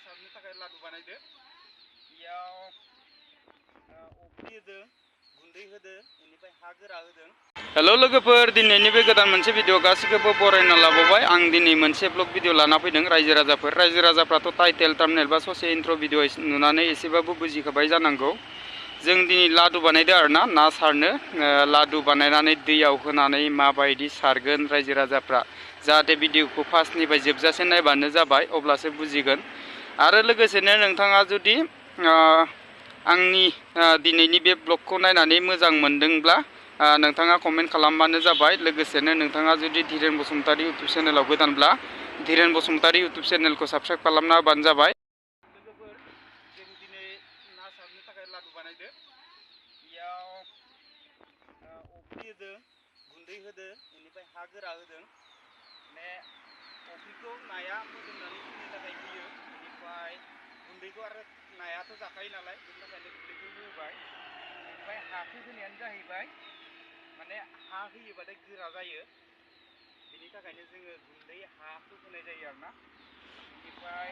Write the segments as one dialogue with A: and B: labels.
A: सारनो थाखाय लादु बानायदो बेयाव अफ्रि होदों गुन्दै होदों बेनिफ्राय हा गोरा होदों। हेल' लोगोफोर, दिनैनि बे गोदान मोनसे भिडिअ गासैखौबो बरायना लाबावबाय। आं दिनै मोनसे ब्लग भिडिअ लाना फैदों रायजो राजाफ्राथ' टाइटेल थाम्बनेल बा ससे इन्ट्र भिडिअ नुनानै एसेबाबो बुजिखाबाय जानांगौ। जों दिनै लादु बानायदो आरोना ना सारनो। लादु बानायनानै दैयाव होनानै माबायदि सारगोन रायजो राजाफ्रा, जाहाथे भिडिअखौ फार्स्टनिफ्राय जोबजासे नायबानो जाबाय, अब्लासो बुजिगोन। आरो लोगोसेनो नोंथाङा जुदि आंनि दिनैनि बे ब्लगखौ नायनानै मोजां मोनदोंब्ला नोंथाङा कमेन्ट खालामबानो जाबाय। लोगोसेनो नोंथाङा जुदि धीरेन बसुमतारी इउटुब चेनेलाव गोदानब्ला धीरेन बसुमतारी इउटुब चेनेलखौ साबस्क्राइब खालामना होबानो जाबाय। लोगोफोर, जों दिनै ना सारनो थाखाय लादु बानायदो बेयाव अफ्रि होदों गुन्दै होदों बेनिफ्राय हा गोरा होदों। माने अफ्रिखौ नाया मोदोमनानै फैनो थाखाय होयो, बेनिफ्राय गुन्दैखौ आरो नायाथ' जाखायो नालाय, बेनि थाखायनो गुन्दैखौ होबाय। ओमफ्राय हाखौ होनायानो जाहैबाय माने हा होयोबाथाय गोरा जायो, बेनि थाखायनो जोङो गुन्दै हाखौ होनाय जायो आरोना। बेनिफ्राय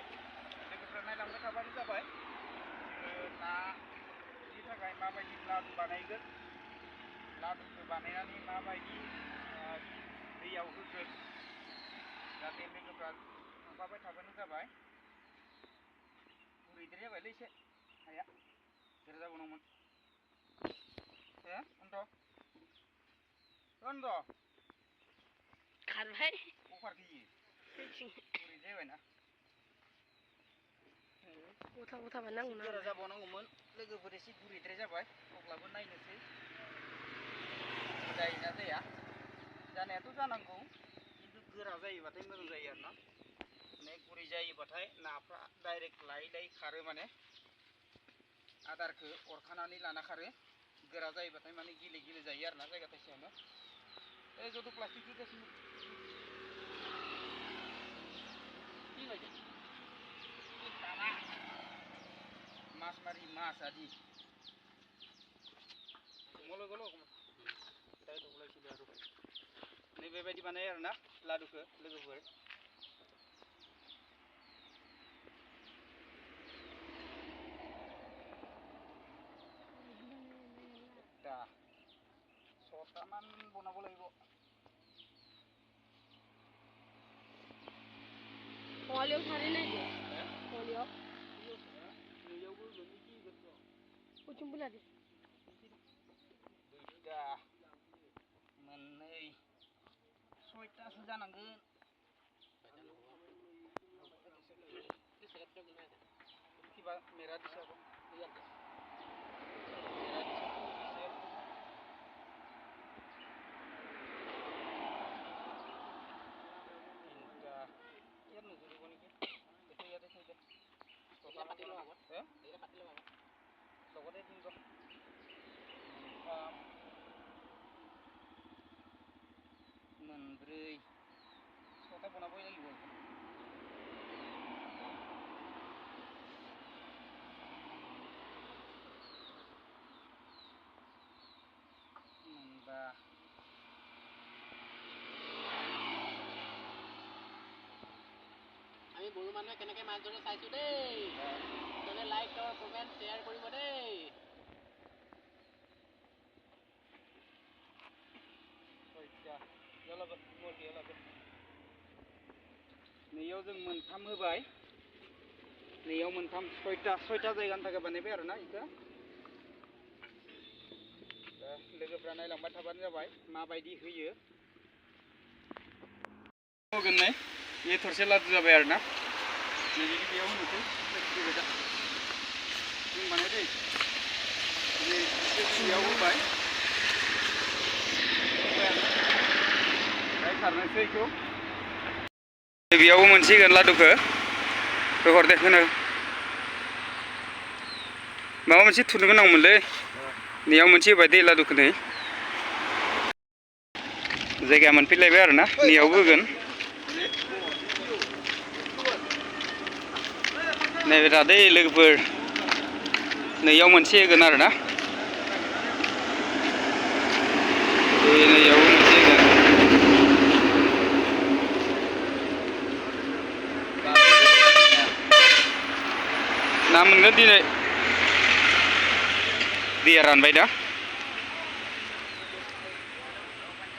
A: लोगोफ्रा नायलांबाय थाबानो जाबाय जोङो नानि थाखाय माबायदि लादु बानायगोन, लादुखौ बानायनानै माबायदि दैयाव होगोन, जाहाथे लोगोफ्रा थांफाबाय थाबानो जाबाय। गुरैद्राय जाबायलै एसे हाया, गोरा जाबावनांगौमोन। अन्द' खारबाय अफार गैयि गुरै जाबायना, गथा गथा बानायनांगौ, गोरा जाबावनांगौमोन। लोगोफोर एसे गुरैद्राय जाबाय, अब्लाबो नायनोसै जायोना जाया। जानायाथ' जानांगौ, खिन्थु गोरा जायोबाथाय मोजां जायो आरोना। माने गुरै जायोबाथाय नाफ्रा डाइरेक्ट लायै लायै खारो, माने आदारखौ अरखानानै लाना खारो। गोरा जायोबाथाय माने गिले गिले जायो आरोना जायगा थाइसेयावनो। जत' प्लास्टिक होगासिनो मास मारि मास आदि नै बेबायदि बानायो आरोना लादुखौ लोगोफोर। ছটামান বনাব লাগিব। কলিও সারি নাই দে, কলিও নैयावबो होगोन बेखि होगोन र' कुचुम्बुला दे दुइटा मोननै सयतासो जानांगोन। किबा मेरा दिसा दं লগতে দিম ৰ' मोनब्रै ছটা বনাবই লাগিব। मोनबा আমি বড়ো মানুহে কেনেকৈ মাছ ধৰে চাইছোঁ দেই। চবে লাইক কৰ, কমেণ্ট শ্বেয়াৰ কৰিব দেই। नैयाव जों मोनथाम होबाय, नैयाव मोनथाम सयता जायगानि थाखाय बानायबाय आरोना इखो। दा लोगोफ्रा नायलांबाय थाबानो जाबाय माबायदि होयो। होगोन नै बे थरसे लादु जाबाय आरोना। नैबेनि बेयाव होनोसै दा जों बानायदै नै बेयाव होबाय ओमफ्राय सारनोसै बेखौ। बेयावबो मोनसिगोन लादुखौ होहर दे, होनो माबा मोनसे थुनो गोनांमोनलै। नैयाव मोनसे होबाय दै लादुखौ, नै जायगाया मोनफैलायबाय आरोना। नैयावबो होगोन, नैबे दै लोगोफोर नैयाव मोनसे होगोन आरोना। नैयावबो मोनसे होगोन। ना मोनगोन दिनै दैया रानबाय दा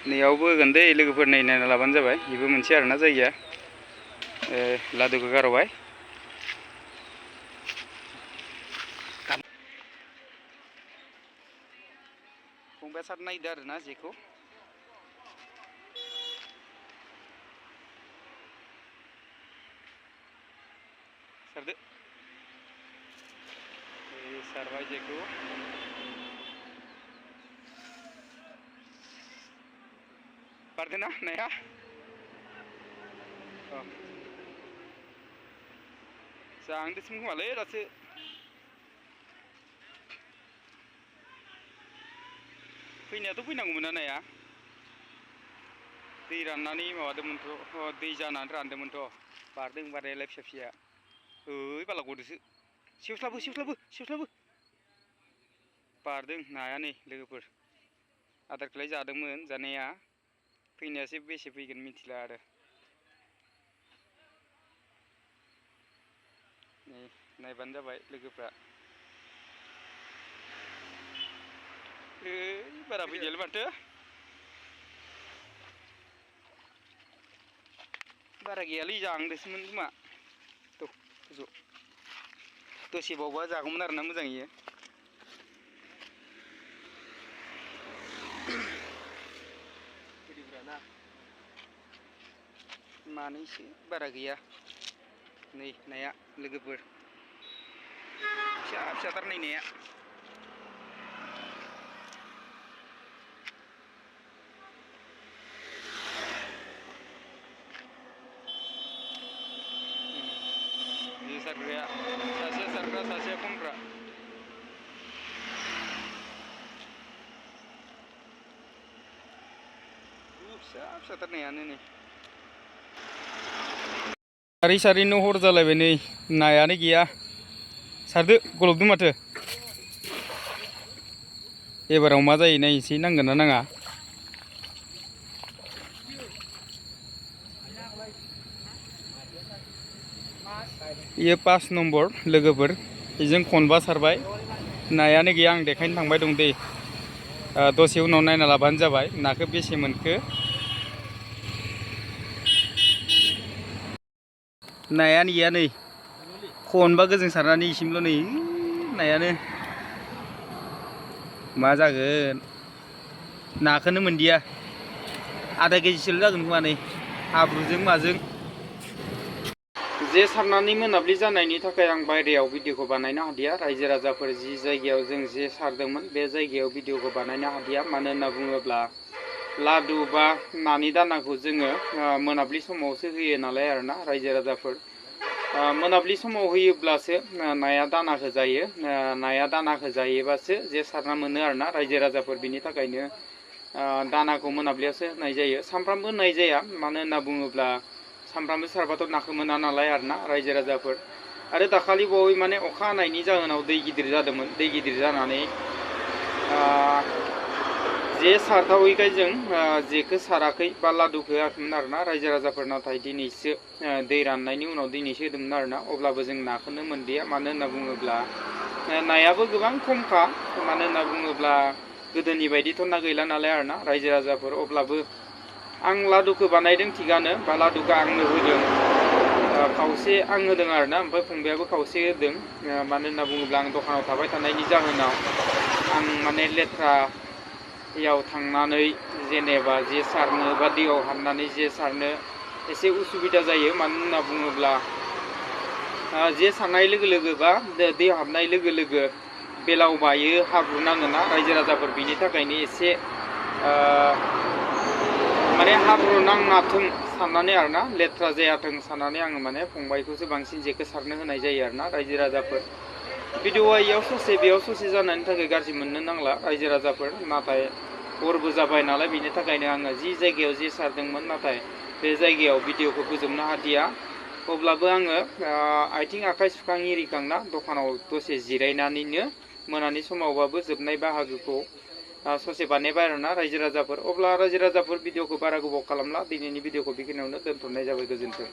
A: नैयावबो होगोन दै लोगोफोर नै नायना लाबानो जाबाय बेबो मोनसे आरोना जायगाया लादुखौ गारबाय फंबाया सार नायदो आरोना जेखौ सारदो सारबाय जेखौ बारदो ना नाया जाहांदोंसोमोन खोमालै दासो फैनायाथ' फैनांगौमोन ना नाया दै राननानै माबादोंमोनथ' दै जानानै रानदोंमोनथ' बारदों बारनायालाय फिसा फिसाया ओइ बाला गदोसो सेवस्लाबो बारदों नाया नै लोगोफोर आदारखौलाय जादोंमोन जानाया फैनायासो बेसे फैगोन मिथिला आरो नै नायबानो जाबाय लोगोफ्रा बारा फैदियालै माथो बारा गैयालै जाहांदोंसोमोन खोमा दसेबावबा जागौमोन आरोना मोजाङै मानैसो बारा गैया नै नाया लोगोफोर फिसा फिसाथार नै नाया बे सारग्राया सासेया सारग्रा सासेया खनग्रा फिसा फिसाथार नायानो नै सारै सारैनो हर जालायबाय नै नायानो गैया सारदो गलबदों माथो एबाराव मा जायो नायनोसै नांगोन ना नाङा बेयो 5 नम्बर लोगोफोर बेजों खनबा सारबाय नायानो गैया आं देखायनो थांबाय दं दै दसे उनाव नायना लाबानो जाबाय नाखौ बेसे मोनखो नायानो गैया नै खनबा गोजों सारनानै इसिमल' नै नायानो मा जागोन नाखौनो मोनदिया आधा केजिसोल' जागोन खोमा नै हाब्रुजों माजों जे सारनानै मोनाबिलि जानायनि थाखाय आं बायहेरायाव भिडिअखौ बानायनो हादिया रायजो राजाफोर जि जायगायाव जों जे सारदोंमोन बे जायगायाव भिडिअखौ बानायनो हादिया मानो होनना बुङोब्ला लादु बा नानि दानाखौ जोङो मोनाबिलि समावसो होयो नालाय आरोना रायजो राजाफोर मोनाबिलि समाव होयोब्लासो नाया दानाखौ जायो नाया दानाखौ जायोबासो जे सारना मोनो आरोना रायजो राजाफोर बिनि थाखायनो दानाखौ मोनाबिलियावसो होनाय जायो सानफ्रामबो होनाय जाया मानो होनना बुङोब्ला सानफ्रामबो सारबाथ' नाखौ मोना नालाय आरोना रायजो राजाफोर आरो दाखालि बावै माने अखा हानायनि जाहोनाव दै गिदिर जादोंमोन दै गिदिर जानानै जे सारथावैखाय जों जेखौ साराखै बा लादुखौ होआखैमोन आरोना रायजो राजाफोर नाथाय दिनैसो दै राननायनि उनाव दिनैसो होदोंमोन आरोना अब्लाबो जों नाखौनो मोनदिया मानो होनना बुङोब्ला नायाबो गोबां खमखा मानो होनना बुङोब्ला गोदोनि बायदिथ' ना गैला नालाय आरोना रायजो राजाफोर अब्लाबो आं लादुखौ बानायदों थिगानो बा लादुखौ आंनो होदों खावसे आं होदों आरोना ओमफ्राय फंबायाबो खावसे होदों मानो होनना बुङोब्ला आं दखानाव थाबाय थानायनि जाहोनाव आं माने लेथ्रायाव थांनानै जेनेबा जे सारनो बा दैयाव हाबनानै जे सारनो एसे उसुबिदा जायो मानो होनना बुङोब्ला जे सारनाय लोगो लोगो बा दैयाव हाबनाय लोगो लोगो बेलाव बायो हाब्रु नाङोना रायजो राजाफोर बिनि थाखायनो एसे माने हाब्रु नाङाथों साननानै आरोना लेथ्रा जायाथों साननानै आङो माने फंबायखौसो बांसिन जेखौ सारनो होनाय जायो आरोना रायजो राजाफोर भिडिअआ इयाव ससे बेयाव ससे जानायनि थाखाय गाज्रि मोननो नांला रायजो राजाफोर नाथाय हरबो जाबाय नालाय बिनि थाखायनो आङो जि जायगायाव जे सारदोंमोन नाथाय बे जायगायाव भिडिअखौ फोजोबनो हादिया अब्लाबो आङो आथिं आखाइ सुखां इरिखांना दखानाव दसे जिरायनानैनो मोनानि समावबाबो जोबनाय बाहागोखौ ससे बानायबाय आरोना रायजो राजाफोर अब्ला रायजो राजाफोर भिडिअखौ बारा गोबाव खालामला दिनैनि भिडिअखौ बेखिनियावनो दोनथ'नाय जाबाय गोजोन्थों।